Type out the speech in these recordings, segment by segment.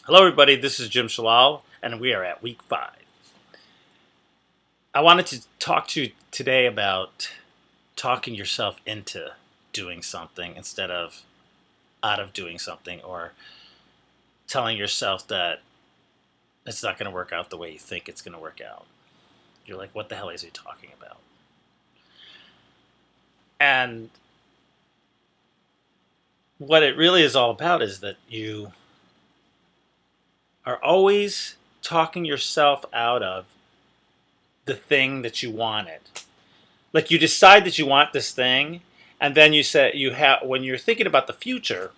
Hello, everybody. This is Jim Shalal, and we are at week 5. I wanted to talk to you today about talking yourself into doing something instead of out of doing something, or telling yourself that it's not going to work out the way you think it's going to work out. You're like, what the hell is he talking about? And what it really is all about is that you are always talking yourself out of the thing that you wanted. Like, you decide that you want this thing, and then you say you have, when you're thinking about the future,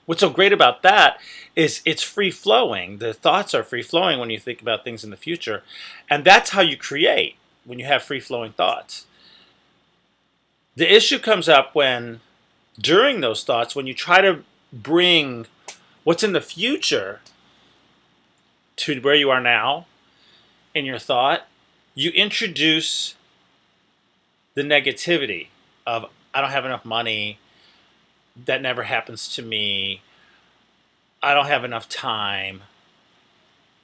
what's so great about that is it's free flowing. The thoughts are free flowing when you think about things in the future, and that's how you create, when you have free flowing thoughts. The issue comes up when, during those thoughts, when you try to bring what's in the future to where you are now in your thought, you introduce the negativity of, I don't have enough money, that never happens to me, I don't have enough time,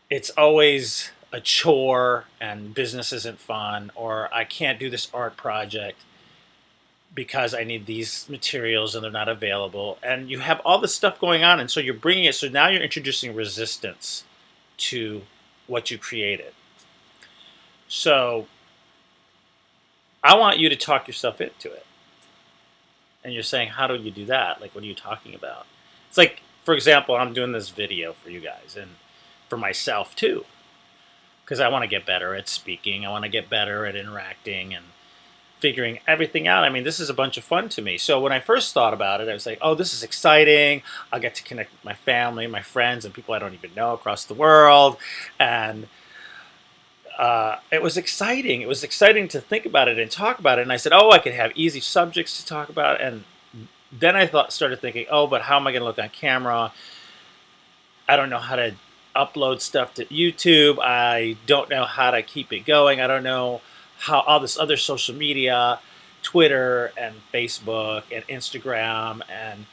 it's always a chore and business isn't fun, or I can't do this art project because I need these materials and they're not available. And you have all this stuff going on, and so you're bringing it, so now you're introducing resistance to what you created. So I want you to talk yourself into it. And you're saying, how do you do that? Like, what are you talking about? It's like, for example, I'm doing this video for you guys and for myself too, because I want to get better at speaking. I want to get better at interacting and figuring everything out. I mean, this is a bunch of fun to me. So when I first thought about it, I was like, oh, this is exciting. I'll get to connect with my family, my friends, and people I don't even know across the world. And it was exciting. It was exciting to think about it and talk about it. And I said, oh, I could have easy subjects to talk about. And then I started thinking, oh, but how am I going to look on camera? I don't know how to upload stuff to YouTube. I don't know how to keep it going. I don't know how all this other social media, Twitter and Facebook and Instagram and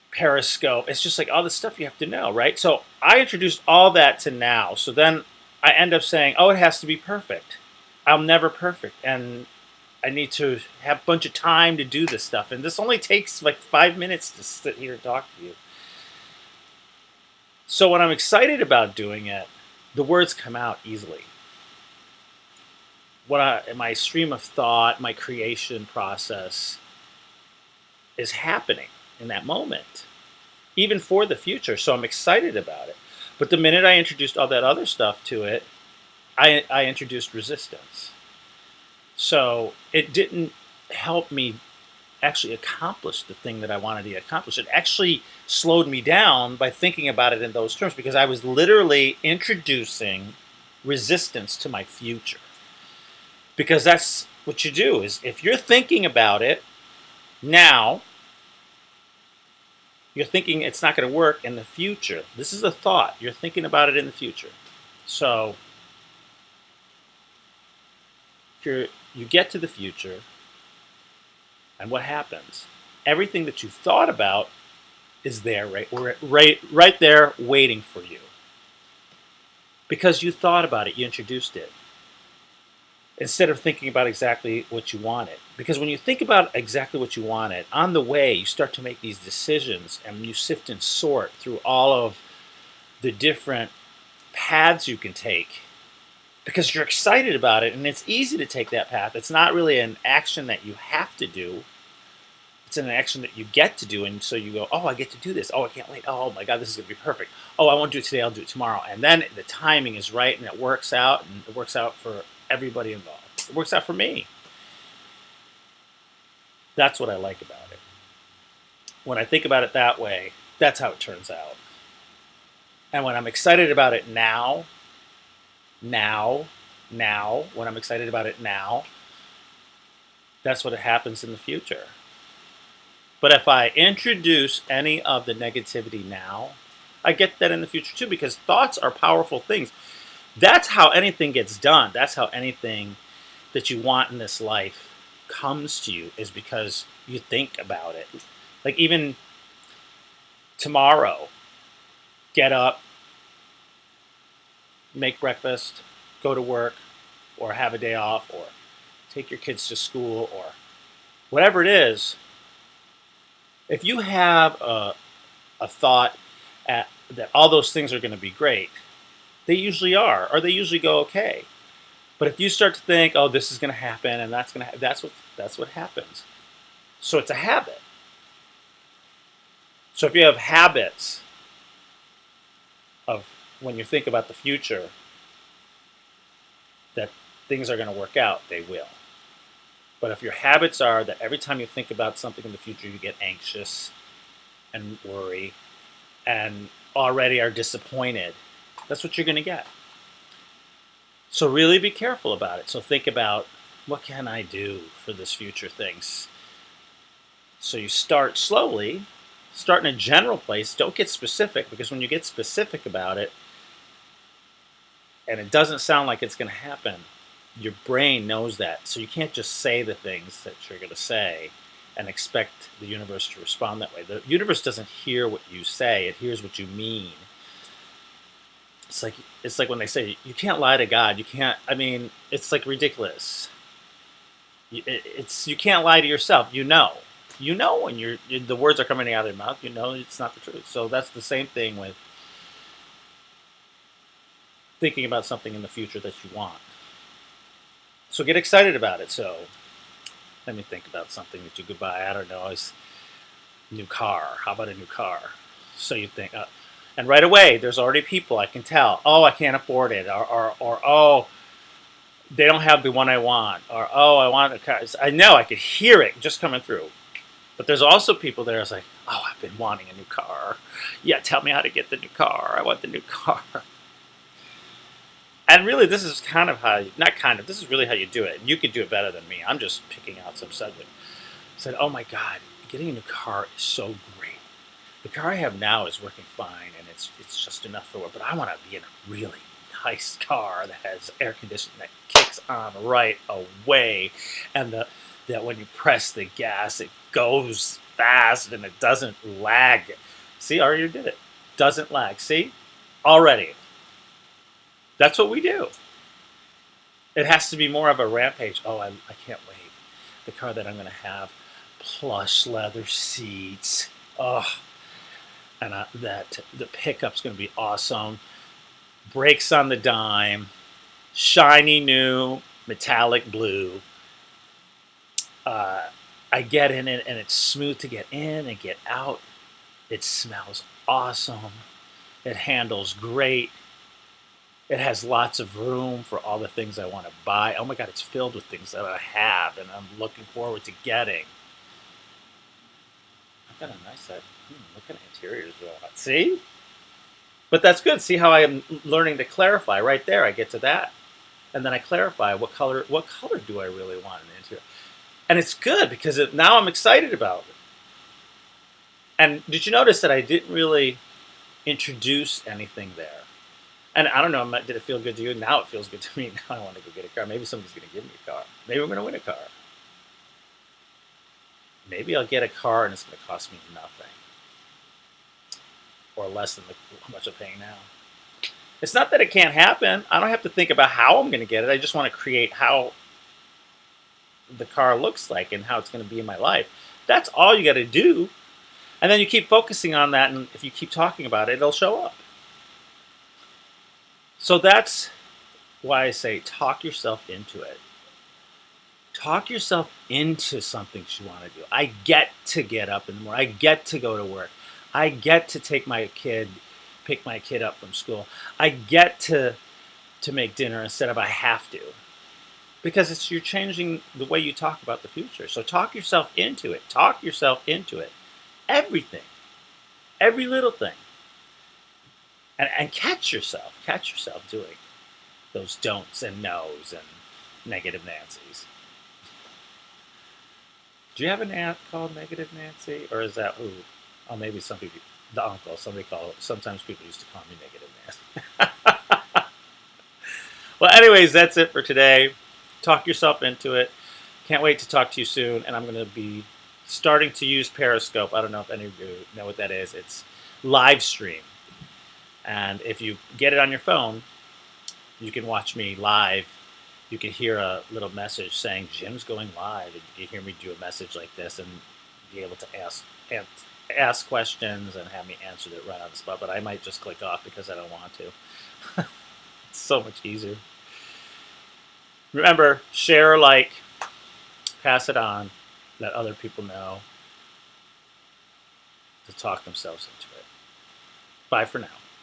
Periscope. It's just like all this stuff you have to know, right? So I introduced all that to now. So then I end up saying, oh, it has to be perfect. I'm never perfect. And I need to have a bunch of time to do this stuff. And this only takes like 5 minutes to sit here and talk to you. So when I'm excited about doing it, the words come out easily. My stream of thought, my creation process is happening in that moment, even for the future. So I'm excited about it. But the minute I introduced all that other stuff to it, I introduced resistance. So it didn't help me actually accomplish the thing that I wanted to accomplish. It actually slowed me down by thinking about it in those terms, because I was literally introducing resistance to my future. Because that's what you do, is if you're thinking about it now, you're thinking it's not going to work in the future. This is a thought. You're thinking about it in the future. So you get to the future, and what happens? Everything that you thought about is there, right there, waiting for you. Because you thought about it, you introduced it, instead of thinking about exactly what you wanted. Because when you think about exactly what you wanted, on the way, you start to make these decisions, and you sift and sort through all of the different paths you can take, because you're excited about it, and it's easy to take that path. It's not really an action that you have to do. It's an action that you get to do, and so you go, oh, I get to do this. Oh, I can't wait. Oh, my God, this is going to be perfect. Oh, I won't do it today. I'll do it tomorrow. And then the timing is right, and it works out, and it works out for everybody involved. It works out for me. That's what I like about it. When I think about it that way, that's how it turns out. And when I'm excited about it now, when I'm excited about it now, that's what happens in the future. But if I introduce any of the negativity now, I get that in the future too, because thoughts are powerful things. That's how anything gets done. That's how anything that you want in this life comes to you, is because you think about it. Like, even tomorrow, get up, make breakfast, go to work, or have a day off, or take your kids to school, or whatever it is. If you have a thought that all those things are going to be great, they usually are, or they usually go okay. But if you start to think, "Oh, this is going to happen," and that's going to that's what happens. So it's a habit. So if you have habits of when you think about the future that things are going to work out, they will. But if your habits are that every time you think about something in the future, you get anxious and worry and already are disappointed, that's what you're going to get. So really be careful about it. So think about, what can I do for this future things? So you start slowly, start in a general place. Don't get specific, because when you get specific about it and it doesn't sound like it's going to happen, your brain knows that. So you can't just say the things that you're going to say and expect the universe to respond that way. The universe doesn't hear what you say, it hears what you mean. It's like when they say you can't lie to God. You can't. I mean, it's like ridiculous. You can't lie to yourself. You know when the words are coming out of your mouth. You know it's not the truth. So that's the same thing with thinking about something in the future that you want. So get excited about it. So let me think about something that you could buy. I don't know. It's new car. How about a new car? So you think, and right away, there's already people I can tell. Oh, I can't afford it, or oh, they don't have the one I want, or oh, I want a car. I know, I could hear it just coming through. But there's also people there. It's like, oh, I've been wanting a new car. Yeah, tell me how to get the new car. I want the new car. And really, this is kind of how, not kind of, this is really how you do it. And you could do it better than me. I'm just picking out some subject. I said, oh my God, getting a new car is so great. The car I have now is working fine, and it's just enough for work. But I want to be in a really nice car that has air conditioning that kicks on right away, and that when you press the gas, it goes fast and it doesn't lag. See, I already did it. Doesn't lag. See, already. That's what we do. It has to be more of a rampage. Oh, I can't wait. The car that I'm going to have, plush leather seats. Oh, and that the pickup's going to be awesome. Brakes on the dime. Shiny new metallic blue. I get in it and it's smooth to get in and get out. It smells awesome. It handles great. It has lots of room for all the things I want to buy. Oh my God, it's filled with things that I have and I'm looking forward to getting. I've got a nice set. Look at interiors. See? But that's good. See how I am learning to clarify right there. I get to that. And then I clarify what color do I really want in the interior. And it's good because now I'm excited about it. And did you notice that I didn't really introduce anything there? And I don't know, did it feel good to you? Now it feels good to me. Now I want to go get a car. Maybe somebody's going to give me a car. Maybe I'm going to win a car. Maybe I'll get a car and it's going to cost me nothing. Or less than how much I'm paying now. It's not that it can't happen. I don't have to think about how I'm going to get it. I just want to create how the car looks like and how it's going to be in my life. That's all you got to do. And then you keep focusing on that, and if you keep talking about it, it'll show up. So that's why I say talk yourself into it. Talk yourself into something you want to do. I get to get up in the morning. I get to go to work. I get to pick my kid up from school. I get to make dinner instead of I have to. Because you're changing the way you talk about the future. So talk yourself into it. Talk yourself into it. Everything. Every little thing. And catch yourself doing those don'ts and no's and negative Nancy's. Do you have an aunt called Negative Nancy? Or is that who? Oh, maybe some people, the uncle, sometimes people used to call me Negative Nancy. Well, anyways, that's it for today. Talk yourself into it. Can't wait to talk to you soon. And I'm going to be starting to use Periscope. I don't know if any of you know what that is. It's live stream. And if you get it on your phone, you can watch me live. You can hear a little message saying Jim's going live, and you can hear me do a message like this and be able to ask questions and have me answer it right on the spot. But I might just click off because I don't want to. It's so much easier. Remember, share, like, pass it on, let other people know to talk themselves into it. Bye for now.